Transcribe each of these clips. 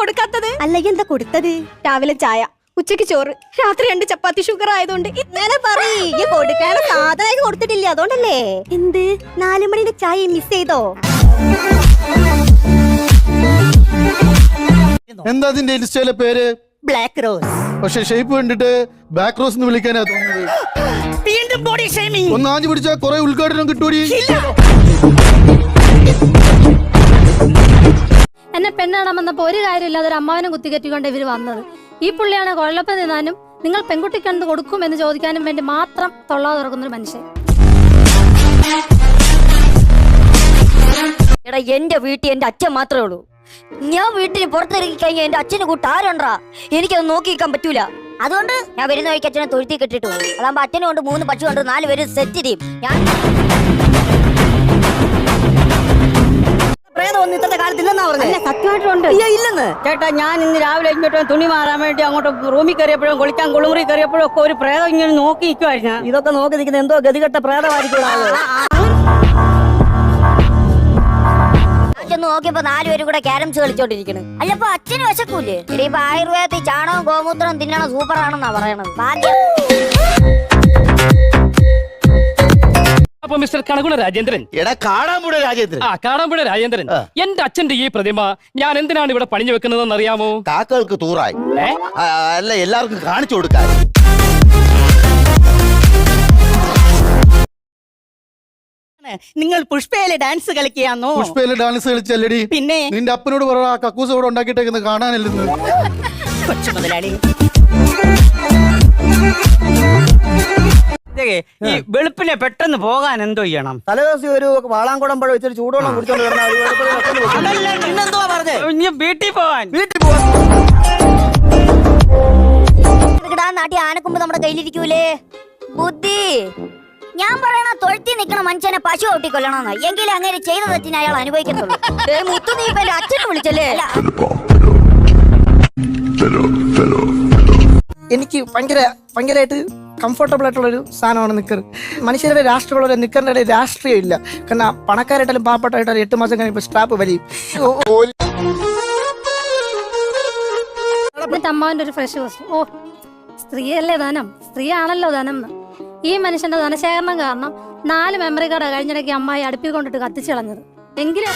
കൊടുക്കാത്തത്? അല്ലെങ്കിൽ എന്താ കൊടുത്തത്? രാവിലെ ചായ, ഉച്ചക്ക് ചോറ്, രാത്രി 2 ചപ്പാത്തി. ഷുഗർ ആയതുകൊണ്ട് ഇങ്ങനെ പറയ്. കൊടുക്കാന സാധനമായി കൊടുത്തിട്ടില്ല, അതുകൊണ്ടല്ലേ. എന്ത് 4 മണിന്റെ ചായ മിസ് ചെയ്തോ? എന്താ അതിന്റെ ഇൻസ്റ്റയിലെ പേര്? Black rose. പക്ഷെ ഷേപ്പ് കണ്ടിട്ട് ബാക്ക് റോസ് എന്ന് വിളിക്കാനാ തോന്നുന്നത്. വീണ്ടും ബോഡി ഷേമിംഗ്. ഒന്ന് ആഞ്ഞു പിടിച്ചാ കുറെ ഉദ്ഘാടനം കിട്ടൂടി. എന്നെ പെണ്ണാണെന്നപ്പോ ഒരു കാര്യമില്ലാതെ ഒരു അമ്മാവനെ കുത്തിക്കറ്റിക്കൊണ്ട് ഇവര് വന്നത്. ഈ പുള്ളിയാണ് കൊഴലപ്പം തിന്നാനും നിങ്ങൾ പെൺകുട്ടിക്ക് എന്ത് കൊടുക്കും എന്ന് ചോദിക്കാനും വേണ്ടി മാത്രം തൊള്ളാതെ തുറക്കുന്നൊരു മനുഷ്യൻ. എടാ, എന്റെ വീട്ടിൽ എന്റെ അച്ഛൻ മാത്രമേ ഉള്ളൂ. ഞാൻ വീട്ടിന് പുറത്തിറങ്ങി കഴിഞ്ഞാൽ എന്റെ അച്ഛനെ കൂട്ട് ആരുണ്ടാ? എനിക്കത് നോക്കി നിൽക്കാൻ പറ്റൂല. അതുകൊണ്ട് ഞാൻ വരുന്ന വഴിക്ക് അച്ഛനെ തൊഴുത്തി കെട്ടിട്ട് പോകും. അതാകുമ്പോ അച്ഛനെ കൊണ്ട് 3 പശു കൊണ്ട് 4 പേര് സെറ്റ് ചെയ്യും. ഞാൻ ഇന്നത്തെ കാലത്ത് ഇല്ലെന്നാ പറഞ്ഞത്. സത്യമായിട്ടുണ്ട്. ഇല്ലെന്ന് ചേട്ടാ, ഞാൻ ഇന്ന് രാവിലെ ഇങ്ങോട്ട് തുണി മാറാൻ വേണ്ടി അങ്ങോട്ട് റൂമിൽ കയറിയപ്പോഴും കുളിക്കാൻ കുളിമുറി കയറിയപ്പോഴും ഒക്കെ ഒരു പ്രേതം ഇങ്ങനെ നോക്കി നിൽക്കുമായിരുന്നു. ഇതൊക്കെ നോക്കി നിൽക്കുന്ന എന്തോ ഗതികെട്ട പ്രേതമായിരിക്കും. നോക്കിയപ്പോ 4 പേരും കൂടെ ക്യാരംസ് കളിച്ചോണ്ടിരിക്കണ്. അല്ലപ്പോ അച്ഛന് വിശക്കൂലേ? ഇപ്പൊ ആയുർവേദത്തിൽ ചാണകം ഗോമൂത്രം തിന്നണ സൂപ്പർ ആണെന്നാ പറയണത്. അപ്പൊ മിസ്റ്റർ കണകുള രാജേന്ദ്രൻ. എടാ, കാടാമ്പുഴ രാജേന്ദ്രൻ. കാടാമ്പുഴ രാജേന്ദ്രൻ, എന്റെ അച്ഛന്റെ ഈ പ്രതിമ ഞാൻ എന്തിനാണ് ഇവിടെ പണിഞ്ഞു വെക്കുന്നതെന്ന് അറിയാമോ? കാക്കകൾക്ക് തൂറായി. അല്ല, എല്ലാവർക്കും കാണിച്ചു കൊടുക്കാൻ. നിങ്ങൾ പുഷ്പയിലെ ഡാൻസ് കളിക്കുകയാണോ? പുഷ്പയിലെ ഡാൻസ് കളിച്ചല്ലടി. പിന്നെ നിന്റെ അപ്പനോട് പറ, കക്കൂസ് ഇവിടെ ഉണ്ടാക്കിയിട്ടേക്കുന്നത് കാണാനല്ലെന്ന്. കൊച്ചു മുതലാളി, ഈ വെളുപ്പിനെ പെട്ടെന്ന് പോകാൻ എന്തോ ചെയ്യണം? തലേദിവസം ഒരു വാളാങ്കുടമ്പഴം വെച്ചൊരു ചൂടുവെള്ളം കുടിച്ചോണ്ട് പിന്നെന്തോ പറഞ്ഞേ? വീട്ടിൽ പോവാൻ. നാട്ടി ആനക്കുമ്പോ നമ്മുടെ കയ്യിലിരിക്കൂലേ ബുദ്ധി. ഞാൻ പറയണ തൊഴുത്തി നിൽക്കണ മനുഷ്യനെ പശു ഓട്ടിക്കൊല്ലണമെന്ന്. എങ്കിലും അങ്ങനെ ചെയ്ത തെറ്റിന് അയാൾ അനുഭവിക്കത്തുള്ളൂ. മുത്തു, നീ ഇപ്പൊ അച്ഛനെ വിളിച്ചല്ലേ? എനിക്ക് ഭയങ്കരമായിട്ട് കംഫർട്ടബിൾ ആയിട്ടുള്ളൊരു സാധനമാണ് നിക്കർ. മനുഷ്യരുടെ രാഷ്ട്രീയമുള്ള നിക്കറിന്റെ രാഷ്ട്രീയം ഇല്ല. കാരണം പണക്കാരായിട്ടാലും പാവപ്പെട്ടായിട്ടാലും 8 മാസം കഴിയുമ്പോൾ സ്ട്രാപ്പ് വലിയും. എന്നിട്ട് അമ്മാവന്റെ ഒരു ഫ്രഷ് ക്വസ്റ്റ്യൻ. ഓ, സ്ത്രീയല്ലേ ധനം, സ്ത്രീ ആണല്ലോ ധനം. ഈ മനുഷ്യന്റെ ധനശേഖരണം കാരണം 4 മെമ്മറി കാർഡ് കഴിഞ്ഞിടയ്ക്ക് അമ്മായി അടുപ്പിൽ കൊണ്ടിട്ട് കത്തിച്ചു കളഞ്ഞത്. എങ്കിലും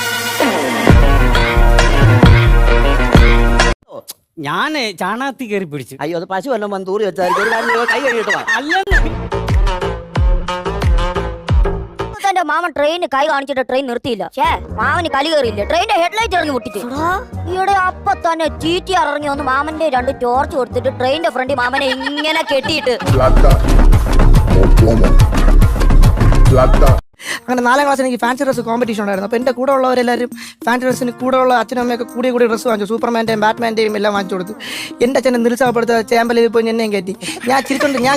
ഞാന് ചാണകത്തി കയറി പിടിച്ചു. അയ്യോ, അത് പശു വല്ലതും വന്ന് തൂറി വെച്ചാൽ കൈ കഴിയിട്ട് എന്റെ മാമൻ ട്രെയിന് കൈ കാണിച്ചിട്ട് ട്രെയിൻ നിർത്തിയില്ല. മാമന് കലി കയറിയില്ല, ട്രെയിനിന്റെ ഹെഡ്ലൈറ്റ് ഇറങ്ങി പൊട്ടിച്ചു. ഈയുടെ അപ്പൊ തന്നെ ചീറ്റി ഇറങ്ങി വന്ന് മാമന്റെ 2 ടോർച്ച് കൊടുത്തിട്ട് ട്രെയിനിന്റെ ഫ്രണ്ടിൽ മാമനെ ഇങ്ങനെ കെട്ടിയിട്ട്. അങ്ങനെ 4ാം ക്ലാസ്സിൽ എനിക്ക് ഫാൻസി ഡ്രസ് കോമ്പറ്റീഷൻ ഉണ്ടായിരുന്നു. അപ്പോൾ എൻ്റെ കൂടെ ഉള്ളവരെല്ലാവരും ഫാൻസി ഡ്രസ്സിന് കൂടെ ഉള്ള അച്ഛനും അമ്മയൊക്കെ കൂടി ഡ്രസ്സ് വാങ്ങിച്ചു. സൂപ്പർമാൻ്റെയും ബാറ്റ്മാൻ്റെയും എല്ലാം വാങ്ങിച്ചു കൊടുത്തു. എൻ്റെ അച്ഛനെ നിരുത്സാഹപ്പെടുത്ത ചേമ്പലിൽ പോയി എന്നെയും കയറ്റി. ഞാൻ ചിരിക്കൊണ്ട് ഞാൻ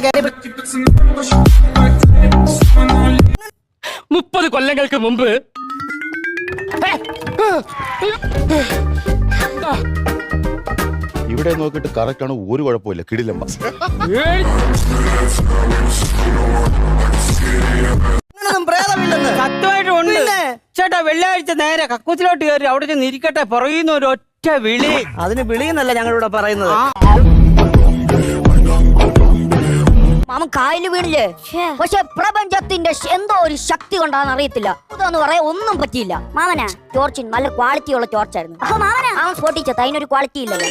30 കൊല്ലങ്ങൾക്ക് മുമ്പ് ഇവിടെ നോക്കിയിട്ട് കറക്റ്റ് ആണ്, ഒരു കുഴപ്പമില്ല. കിടിലം സത്യമായിട്ടുണ്ട് ചേട്ടാ. വെള്ളിയാഴ്ച നേരെ കക്കൂസിലോട്ട് കയറി അവിടെ ചെന്ന് ഇരിക്കട്ടെ പറയുന്ന ഒരു ഒറ്റ വിളി. അതിന് വിളിയെന്നല്ല ഞങ്ങളിവിടെ പറയുന്നത്. മാമൻ കായല് വീണില്ലേ? പക്ഷെ പ്രപഞ്ചത്തിന്റെ എന്തോ ഒരു ശക്തി കൊണ്ടാന്ന് അറിയത്തില്ല. ഇതൊന്ന് പറയാൻ ഒന്നും പറ്റിയില്ല. മാമനാ ടോർച്ചിന് നല്ല ക്വാളിറ്റിയുള്ള ടോർച്ചായിരുന്നു. അപ്പൊ മാമനാ അവൻ സ്പോട്ടിച്ചത്, അതിനൊരു ക്വാളിറ്റി ഇല്ലല്ലോ.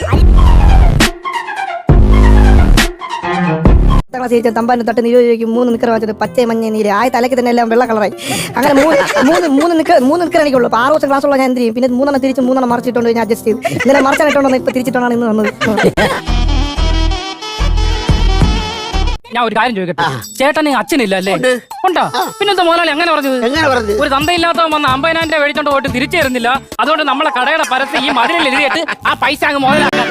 ക്ലാസ് ജയിച്ച തമ്പാന് തട്ട് 20 രൂപയ്ക്ക് 3 നിക്കർ വാങ്ങിച്ചത് പച്ച മഞ്ഞ നീര്. ആ തലയ്ക്ക് തന്നെ എല്ലാം വെള്ള കളറായി. അങ്ങനെ 3 നിക്കർ എനിക്കുള്ളൂ. അപ്പോൾ 6 വർഷം ക്ലാസ്സുള്ള ഞാൻ എന്ത് ചെയ്യും? പിന്നെ 3 തിരിച്ച് 3 മറിച്ചിട്ടുണ്ട് ഞാൻ അഡ്ജസ്റ്റ് ചെയ്തു. ഇന്നലെ മറിച്ചാണിട്ടുണ്ടോ ഇപ്പൊ തിരിച്ചിട്ടാണ് ഇന്ന് വന്നത്. ഞാൻ ഒരു കാര്യം ചോദിക്കട്ടെ, ചേട്ടന് അച്ഛനില്ല അല്ലേ? ഉണ്ടോ? പിന്നെന്താ മുതലാളി അങ്ങനെ പറഞ്ഞത്? ഒരു തന്തയില്ലാത്തവൻ വന്ന് 50,000 രൂപ മേടിച്ചോണ്ട് പോയിട്ട് തിരിച്ചു തരുന്നില്ല. അതുകൊണ്ട് നമ്മളെ കടയുടെ പരസ്യം ഈ മതിലിൽ എഴുതിയിട്ട് ആ പൈസ അങ്ങ് മുതലാക്കാൻ.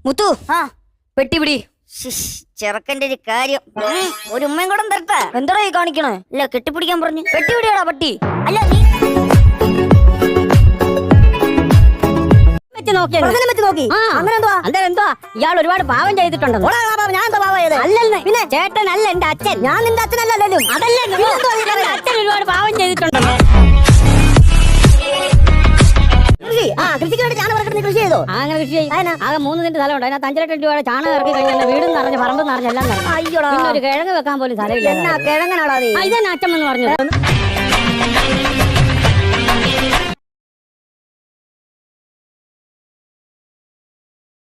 മുത്തു, പെട്ടിപിടി. ചെറുക്കന്റെ ഒരു കാര്യം. ഒരു ഉമ്മയും കൂടെ തരട്ടെ. എന്താ ഈ കാണിക്കണേ? അല്ല, കെട്ടിപ്പിടിക്കാൻ പറഞ്ഞു. പെട്ടിപിടിയാടാ പട്ടി. അല്ല നീ നോക്കി ഇയാൾ ഒരുപാട് പാവം ചെയ്തിട്ടുണ്ടെന്ന്. ഞാൻ എന്താ പാവം ചെയ്തത്? അല്ലല്ലേ, പിന്നെ ചേട്ടൻ അല്ല എന്റെ അച്ഛൻ. ഞാൻ നിന്റെ അച്ഛനല്ലല്ലോ. അതല്ലേ അച്ഛൻ ഒരുപാട് പാവം ചെയ്തിട്ടുണ്ടെന്ന്. സെന്റ് ചാണകം ഇറക്കി കൃഷി ചെയ്തോ? അങ്ങനെ കൃഷി ആകെ 3 സെന്റ് സ്ഥലം ഉണ്ട്. അതിനകത്ത് 5 ലക്ഷം രൂപയുടെ ചാണകം ഇറക്കി കഴിഞ്ഞാൽ വീടും നിറഞ്ഞ് പറമ്പും നിറഞ്ഞ് എല്ലാം നിറഞ്ഞു. അയ്യോടാ, പിന്നെ ഒരു കിഴങ്ങ് വെക്കാൻ പോലും സ്ഥലമില്ല. എന്നാ കിഴങ്ങനാടാ നീ? ഇതന്നെ അച്ഛൻ എന്ന് പറഞ്ഞത്.